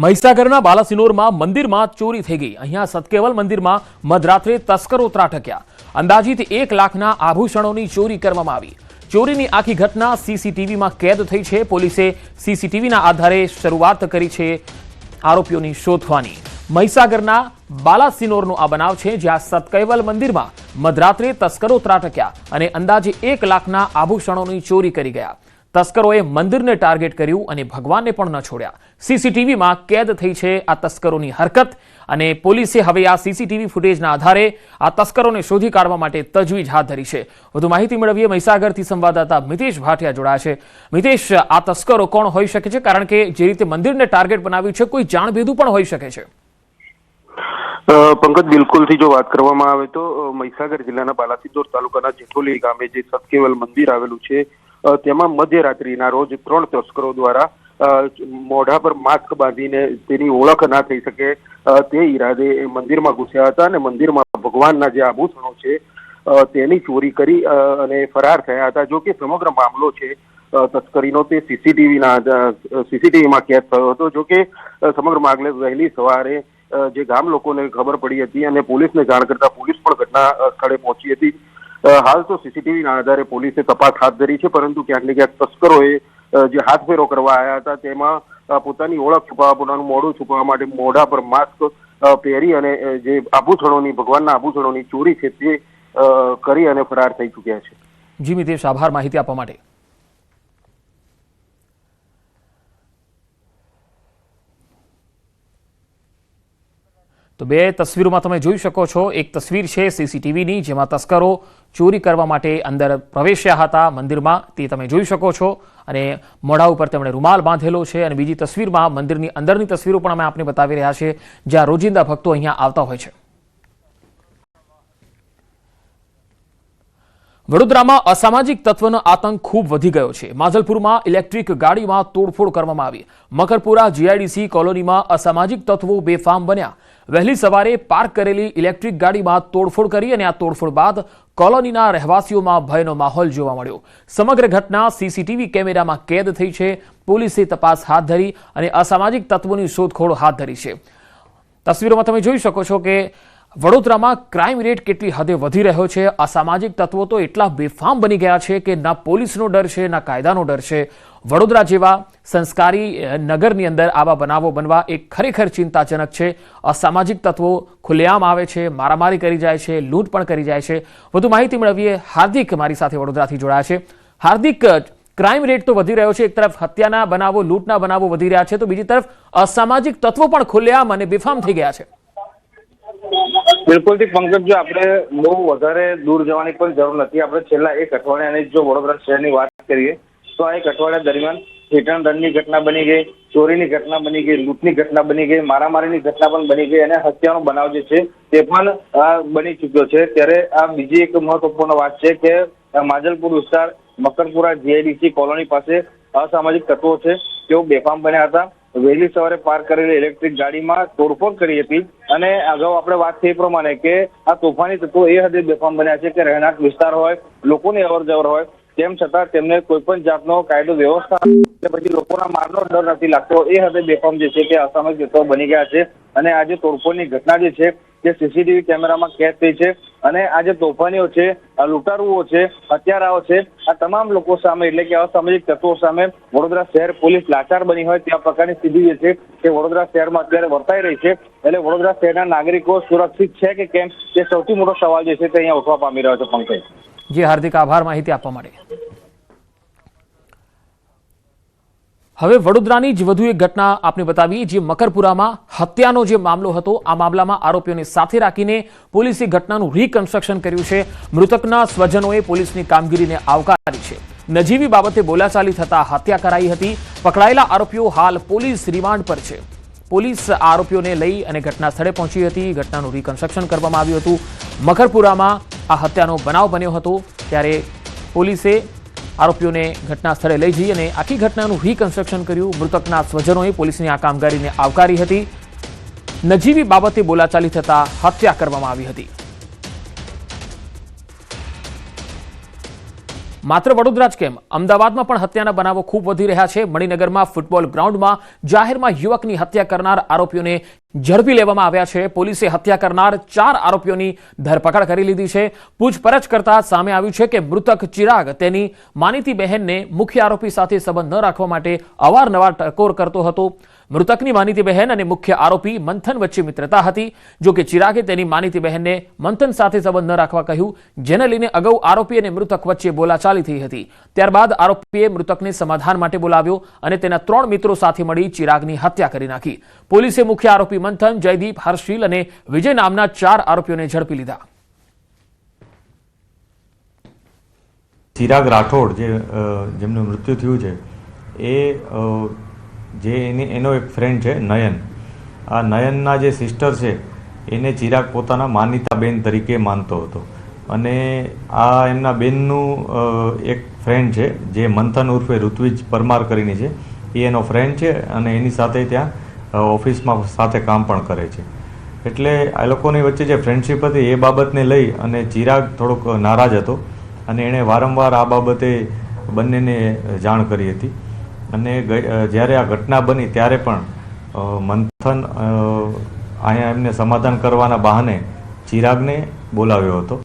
મહીસાગરના બાલાસિનોરમાં મંદિરમાં ચોરી થઈ ગઈ। અહીંયા સતકેવલ મંદિરમાં મધરાત્રે તસ્કરો ત્રાટક્યા। અંદાજિત 1 લાખના આભૂષણોની ચોરી કરવામાં આવી। ચોરીની આખી ઘટના સીસીટીવીમાં કેદ થઈ છે। પોલીસે સીસીટીવીના આધારે શરૂઆત કરી છે આરોપીઓની શોધવાની। મહીસાગરના બાલાસિનોરનો આ બનાવ છે, જ્યાં સતકેવલ મંદિરમાં મધરાત્રે તસ્કરો ત્રાટક્યા અને અંદાજે 1 લાખના આભૂષણોની ચોરી કરી ગયા। તસ્કરોએ મંદિરને ટાર્ગેટ કર્યું અને ભગવાનને પણ ન છોડ્યા। સીસીટીવીમાં કેદ થઈ છે આ તસ્કરોની હરકત અને પોલીસે હવે આ સીસીટીવી ફૂટેજના આધારે આ તસ્કરોને શોધી કાઢવા માટે તજવીજ હાથ ધરી છે। વધુ માહિતી મેળવીએ મહીસાગરથી સંવાદદાતા મિતેશ ભાટિયા જોડાયા છે। મિતેશ, આ તસ્કરો કોણ હોઈ શકે છે? કારણ કે જે રીતે મંદિરને ટાર્ગેટ બનાવ્યું છે, કોઈ જાણભેદુ પણ હોઈ શકે છે। પંકજ, બિલકુલથી જો વાત કરવામાં આવે તો મહીસાગર જિલ્લાના બાલાસિનોર તાલુકાના જેઠોલી ગામે જે સતકેવલ મંદિર આવેલું છે, તેમાં મધ્યરાત્રિના રોજ 3 તસ્કરો દ્વારા મોઢા પર માસ્ક બાંધીને તેની ઓળખ ના થઈ શકે તે ઈરાદે મંદિરમાં ઘૂસ્યા હતા અને મંદિરમાં ભગવાનના જે આભૂષણો છે તેની ચોરી કરી અને ફરાર થયા હતા। જો કે સમગ્ર મામલો છે તસ્કરીનો તે સીસીટીવીમાં કેદ થયો હતો। જો કે સમગ્ર મામલે વહેલી સવારે જે ગામ લોકોને ખબર પડી હતી અને પોલીસને જાણ કરતા પોલીસ પણ ઘટના સ્થળે પહોંચી હતી। હાલ તો સીસીટીવીના આધારે પોલીસે તપાસ હાથ ધરી છે, પરંતુ ક્યાંક ને ક્યાંક તસ્કરોએ જે હાથફેરો કરવા આવ્યા હતા તેમાં પોતાની ઓળખ છુપાવવા, પોતાનું મોઢું છુપાવવા માટે મોઢા પર માસ્ક પહેરી અને જે આભૂષણોની ભગવાનના આભૂષણોની ચોરી છે તે કરી અને ફરાર થઈ ચૂક્યા છે। જી મિતેશ, આભાર માહિતી આપવા માટે। તો બે તસવીરોમાં તમે જોઈ શકો છો। એક તસવીર છે સીસીટીવીની, જેમાં તસ્કરો ચોરી કરવા માટે અંદર પ્રવેશ્યા હતા મંદિરમાં, તે તમે જોઈ શકો છો અને મોઢા ઉપર તેમણે રૂમાલ બાંધેલો છે। અને બીજી તસવીરમાં મંદિરની અંદરની તસવીરો પણ અમે આપને બતાવી રહ્યા છીએ, જ્યાં રોજિંદા ભક્તો અહીંયા આવતા હોય છે। વડોદરામાં અસામાજિક તત્વનો આતંક ખૂબ વધી ગયો છે। માજલપુરમાં ઇલેક્ટ્રિક ગાડીમાં તોડફોડ કરવામાં આવી। મકરપુરા જીઆઈડીસી કોલોનીમાં અસામાજિક તત્વો બેફામ બન્યા। વહેલી સવારે પાર્ક કરેલી ઇલેક્ટ્રિક ગાડીમાં તોડફોડ કરી અને આ તોડફોડ બાદ કોલોનીના રહેવાસીઓમાં ભયનો માહોલ જોવા મળ્યો। સમગ્ર ઘટના સીસીટીવી કેમેરામાં કેદ થઈ છે। પોલીસે તપાસ હાથ ધરી અને અસામાજિક તત્વોની શોધખોળ હાથ ધરી છે। તસવીરોમાં તમે જોઈ શકો છો કે વડોદરામાં ક્રાઇમ રેટ કેટલી હદે વધી રહ્યો છે। અસામાજિક તત્વો તો એટલા બેફામ બની ગયા છે કે ના પોલીસનો ડર છે, ના કાયદાનો ડર છે। વડોદરા જેવા સંસ્કારી નગરની અંદર આવા બનાવો બનવા એ ખરેખર ચિંતાજનક છે। અસામાજિક તત્વો ખુલ્લેઆમ આવે છે, મારામારી કરી જાય છે, લૂંટ પણ કરી જાય છે। વધુ માહિતી મેળવીએ। હાર્દિક મારી સાથે વડોદરાથી જોડાયા છે। હાર્દિક, ક્રાઇમ રેટ તો વધી રહ્યો છે, એક તરફ હત્યાના બનાવો, લૂંટના બનાવો વધી રહ્યા છે, તો બીજી તરફ અસામાજિક તત્વો પણ ખુલ્લેઆમ અને બેફામ થઈ ગયા છે। બિલકુલથી પંકજ, જો આપણે બહુ વધારે દૂર જવાની પણ જરૂર નથી। આપણે છેલ્લા 1 અઠવાડિયાની જો વડોદરા શહેરની વાત કરીએ તો આ 1 અઠવાડિયા દરમિયાન હેઠણ દંડની ઘટના બની ગઈ, ચોરીની ઘટના બની ગઈ, લૂંટની ઘટના બની ગઈ, મારામારીની ઘટના પણ બની ગઈ અને હત્યાનો બનાવ જે છે તે પણ બની ચૂક્યો છે। ત્યારે આ બીજી એક મહત્વપૂર્ણ વાત છે કે માજલપુર વિસ્તાર મકરપુરા જીઆઈડીસી કોલોની પાસે અસામાજિક તત્વો છે તેઓ બેફામ બન્યા હતા। વહેલી સવારે પાર્ક કરેલી ઇલેક્ટ્રિક ગાડીમાં તોડફોડ કરી હતી અને અગાઉ આપણે વાત થઈ પ્રમાણે કે આ તોફાની તત્વો એ હદે બેફામ બન્યા છે કે રહેણાંક વિસ્તાર હોય, લોકોની અવરજવર હોય, તેમ છતાં તેમને કોઈ પણ જાતનો કાયદો વ્યવસ્થા પછી લોકોના મારનો ડર નથી લાગતો। એ હદે બેફામ જે છે કે અસામાજિક તત્વો બની ગયા છે અને આજે તોડફોડની ઘટના જે છે તે સીસીટીવી કેમેરામાં કેદ થઈ છે અને આ જે તોફાનીઓ છે, લૂંટારુઓ છે, હત્યારાઓ છે, આ તમામ લોકો સામે એટલે કે અસામાજિક તત્વો સામે વડોદરા શહેર પોલીસ લાચાર બની હોય ત્યાં પ્રકારની સ્થિતિ જે છે તે વડોદરા શહેરમાં અત્યારે વર્તાઈ રહી છે। એટલે વડોદરા શહેરના નાગરિકો સુરક્ષિત છે કે કેમ તે સૌથી મોટો સવાલ જે છે તે અહીંયા ઉઠવા પામી રહ્યો છે। પંકજ જી હાર્દિક, આભાર માહિતી આપવા માટે। હવે વડોદરાની જ વધુ એક ઘટના આપને બતાવી, જે મકરપુરામાં હત્યાનો જે મામલો હતો। આ મામલામાં આરોપીઓને સાથે રાખીને પોલીસે ઘટનાનું રિકન્સ્ટ્રક્શન કર્યું છે। મૃતકના સ્વજનોએ પોલીસની કામગીરીને આવકારી છે। નજીવી બાબતે બોલાચાલી થતા હત્યા કરાઈ હતી। પકડાયેલા આરોપીઓ હાલ પોલીસ રિમાન્ડ પર છે। પોલીસ આરોપીઓને લઈ અને ઘટના સ્થળે પહોંચી હતી। ઘટનાનું રિકન્સ્ટ્રક્શન કરવામાં આવ્યું હતું। મકરપુરામાં આ હત્યાનો બનાવ બન્યો હતો, ત્યારે પોલીસે આરોપીઓને ઘટના સ્થળે લઈ જઈ અને આખી ઘટનાનું રિકન્સ્ટ્રક્શન કર્યું। મૃતકના સ્વજનોએ પોલીસની આ કામગીરીને આવકારી હતી। નજીવી બાબતે બોલાચાલી થતા હત્યા કરવામાં આવી હતી। માત્ર વડોદરા જ કેમ, અમદાવાદમાં પણ હત્યાના બનાવો ખૂબ વધી રહ્યા છે. મણિનગરમાં ફૂટબોલ ગ્રાઉન્ડમાં જાહેરમાં યુવકની હત્યા કરનાર આરોપીઓને ઝડપી લેવામાં આવ્યા છે. પોલીસે હત્યા કરનાર 4 આરોપીઓની ધરપકડ કરી લીધી છે. પૂછપરછ કરતા સામે આવ્યું છે કે મૃતક ચિરાગ તેની માનીતી બહેનને મુખ્ય આરોપી સાથે સંબંધ ન રાખવા માટે અવારનવાર ટકોર કરતો હતો. મૃતકની માનીતી બહેન અને મુખ્ય આરોપી મંથન વચ્ચે મિત્રતા હતી. જો કે ચિરાગે તેની માનીતી બહેનને મંથન સાથે સંબંધ ન રાખવા કહ્યું, જેને લઈને અગાઉ આરોપી અને મૃતક વચ્ચે બોલાચાલી થઈ હતી. ત્યારબાદ આરોપીએ મૃતકને સમાધાન માટે બોલાવ્યો અને તેના 3 મિત્રો સાથે મળી ચિરાગની હત્યા કરી નાખી. પોલીસે મુખ્ય આરોપી મંથન, જયદીપ, હર્ષિલ અને વિજય નામના 4 આરોપીઓને ઝડપી લીધા. ચિરાગ રાઠોડ જેમનું મૃત્યુ થયું છે એ એનો એક ફ્રેન્ડ છે નયન. આ નયનના જે સિસ્ટર છે એને ચિરાગ પોતાના માનીતા બેન તરીકે માનતો હતો અને આ એમના બેનનું એક ફ્રેન્ડ છે જે મંથન ઉર્ફે ઋત્વિજ પરમાર કરીને છે. એ એનો ફ્રેન્ડ છે અને એની સાથે ત્યાં ઓફિસમાં સાથે કામ પણ કરે છે. એટલે આ લોકોની વચ્ચે જે ફ્રેન્ડશિપ હતી એ બાબતને લઈ અને ચિરાગ થોડોક નારાજ હતો અને એણે વારંવાર આ બાબતે બંનેને જાણ કરી હતી. અને જ્યારે આ ઘટના બની ત્યારે પણ મંથન અહીંયા એમને સમાધાન કરવાના બહાને ચિરાગને બોલાવ્યો હતો.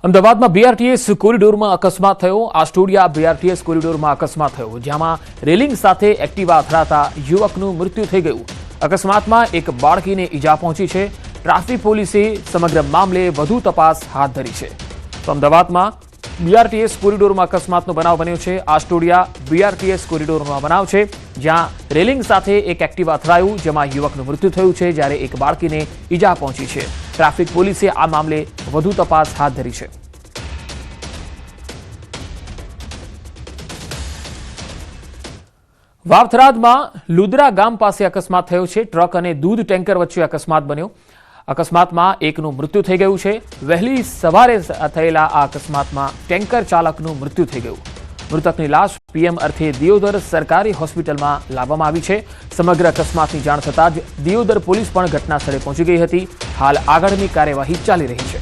અમદાવાદમાં બીઆરટીએસ કોરિડોરમાં અકસ્માત થયો. આસ્ટોડિયા બીઆરટીએસ કોરિડોરમાં અકસ્માત થયો, જેમાં રેલિંગ સાથે એક્ટિવા અથડાતા યુવકનું મૃત્યુ થઈ ગયું. અકસ્માતમાં એક બાળકીને ઈજા પહોંચી છે. ટ્રાફિક પોલીસે સમગ્ર મામલે વધુ તપાસ હાથ ધરી છે. તો અમદાવાદમાં બીઆરટીએસ કોરિડોરમાં અકસ્માતનો બનાવ બન્યો છે. આસ્ટોડિયા બીઆરટીએસ કોરિડોરમાં બનાવ છે, જ્યાં રેલિંગ સાથે એક એક્ટિવા અથડાયું, જેમાં યુવકનું મૃત્યુ થયું છે, જ્યારે એક બાળકીને ઈજા પહોંચી છે. ટ્રાફિક પોલીસે આ મામલે વધુ તપાસ હાથ ધરી છે. વાવથરાદમાં લુદરા ગામ પાસે અકસ્માત થયો છે. ટ્રક અને દૂધ ટેન્કર વચ્ચે અકસ્માત બન્યો. અકસ્માતમાં એકનું મૃત્યુ થઈ ગયું છે. વહેલી સવારે થયેલા આ અકસ્માતમાં ટેન્કર ચાલકનું મૃત્યુ થઈ ગયું. મૃતકની લાશ પીએમ અર્થે દિયોદર સરકારી હોસ્પિટલમાં લાવવામાં આવી છે. સમગ્ર અકસ્માતની જાણ થતાં જ દિયોદર પોલીસ પણ ઘટના સ્થળે પહોંચી ગઈ હતી. હાલ આગળની કાર્યવાહી ચાલી રહી છે.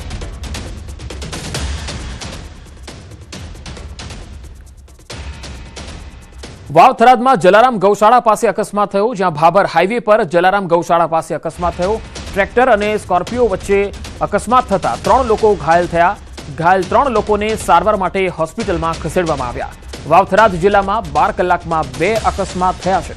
વાવથરાદમાં જલારામ ગૌશાળા પાસે અકસ્માત થયો, જ્યાં ભાભર હાઈવે પર જલારામ ગૌશાળા પાસે અકસ્માત થયો. ટ્રેક્ટર અને સ્કોર્પિયો વચ્ચે અકસ્માત થતા 3 લોકો ઘાયલ થયા. ઘાયલ 3 લોકોને સારવાર માટે હોસ્પિટલમાં ખસેડવામાં આવ્યા. વાવથરાદ જિલ્લામાં 12 કલાકમાં 2 અકસ્માત થયા છે.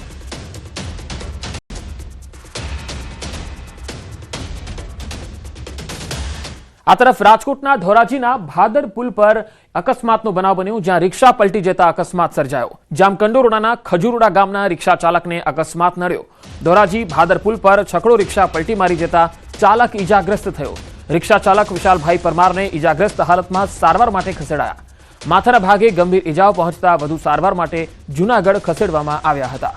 આ તરફ રાજકોટના ધોરાજીના ભાદર પુલ પર અકસ્માતનો બનાવ બન્યો, જ્યાં રિક્ષા પલટી જતા અકસ્માત સર્જાયો. જામકંડોરણાના ખજુરડા ગામના રિક્ષા ચાલકને અકસ્માત નડ્યો. ધોરાજી ભાદર પુલ પર છકડો રિક્ષા પલટી મારી જતા ચાલક ઈજાગ્રસ્ત થયો. રિક્ષા ચાલક વિશાલભાઈ પરમારને ઈજાગ્રસ્ત હાલતમાં સારવાર માટે ખસેડાયા. માથાના ભાગે ગંભીર ઈજાઓ પહોંચતા વધુ સારવાર માટે જૂનાગઢ ખસેડવામાં આવ્યા હતા.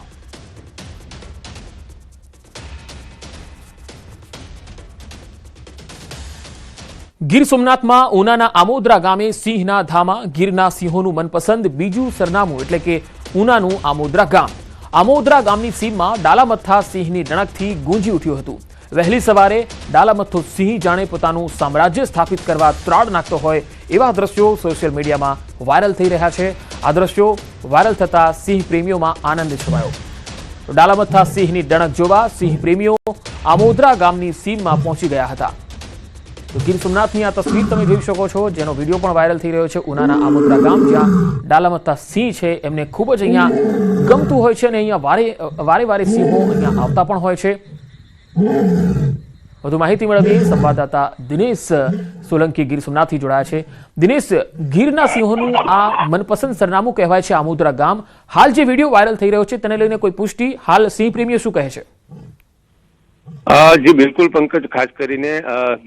ગીર સોમનાથમાં ઉનાના આમોદરા ગામે સિંહના ધામા. ગીરના સિંહોનું મનપસંદ બીજું સરનામું એટલે કે ઉનાનું આમોદરા ગામ. આમોદરા ગામની સીમમાં ડાલામથ્થા સિંહની ડણકથી ગુંજી ઉઠ્યું હતું. વહેલી સવારે ડાલામથ્થો સિંહ જાણે પોતાનું સામ્રાજ્ય સ્થાપિત કરવા ત્રાડ નાખતો હોય એવા દ્રશ્યો સોશિયલ મીડિયામાં વાયરલ થઈ રહ્યા છે. આ દ્રશ્યો વાયરલ થતા સિંહ પ્રેમીઓમાં આનંદ છવાયો. ડાલામથ્થા સિંહની ડણક જોવા સિંહ પ્રેમીઓ આમોદરા ગામની સીમમાં પહોંચી ગયા હતા. તો ગીર સોમનાથની આ તસવીર તમે જોઈ શકો છો, જેનો વિડીયો પણ વાયરલ થઈ રહ્યો છે. ઉનાના આમોદરા ગામ, જ્યાં ડાલામથ્થા સિંહ છે, એમને ખૂબ જ અહીંયા ગમતું હોય છે અને અહીંયા વારે સિંહો અહીંયા આવતા પણ હોય છે. વધુ માહિતી મેળવીએ સંવાદદાતા દિનેશ સોલંકી ગીર સોમનાથથી જોડાયા છે. દિનેશ, ગીરના સિંહોનું આ મનપસંદ સરનામું કહેવાય છે આમોદરા ગામ. હાલ જે વિડીયો વાયરલ થઈ રહ્યો છે તેને લઈને કોઈ પુષ્ટિ? હાલ સિંહ પ્રેમીઓ શું કહે છે? જી બિલકુલ પંકજ, ખાસ કરીને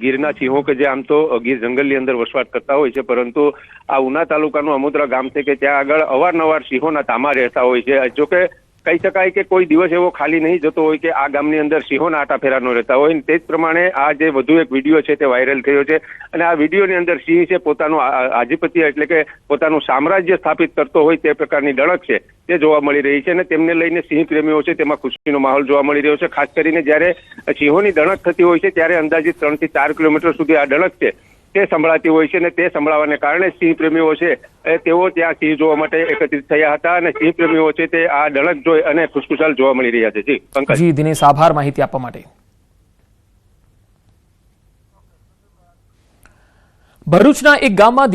ગીરના સિંહો કે જે આમ તો ગીર જંગલની અંદર વસવાટ કરતા હોય છે, પરંતુ આ ઉના તાલુકાનું આમોદરા ગામ છે કે ત્યાં આગળ અવારનવાર સિંહોના તામા રહેતા હોય છે. જોકે કહી શકાય કે કોઈ દિવસ એવો ખાલી નહીં જતો હોય કે આ ગામની અંદર સિંહોના આટાફેરા ન રહેતા હોય. તે જ પ્રમાણે આ જે વધુ એક વિડીયો છે તે વાયરલ થયો છે અને આ વિડીયોની અંદર સિંહ છે પોતાનું આધિપત્ય એટલે કે પોતાનું સામ્રાજ્ય સ્થાપિત કરતો હોય તે પ્રકારની ડણક છે તે જોવા મળી રહી છે અને તેમને લઈને સિંહ પ્રેમીઓ છે તેમાં ખુશીનો માહોલ જોવા મળી રહ્યો છે. ખાસ કરીને જ્યારે સિંહોની ડણક થતી હોય છે ત્યારે અંદાજિત 3 થી 4 કિલોમીટર સુધી આ ડણક છે તે સંભળાતી હોય છે અને તે સંભળાવાને કારણે સિંહ પ્રેમીઓ છે તેઓ ત્યાં સિંહ જોવા માટે એકત્રિત થયા હતા અને સિંહ પ્રેમીઓ છે તે આ ડણક જોઈ અને ખુશખુશાલ જોવા મળી રહ્યા છે. જી પંકજ. જી દિનેશ, આભાર માહિતી આપવા માટે. ભરૂચના એક ગામમાં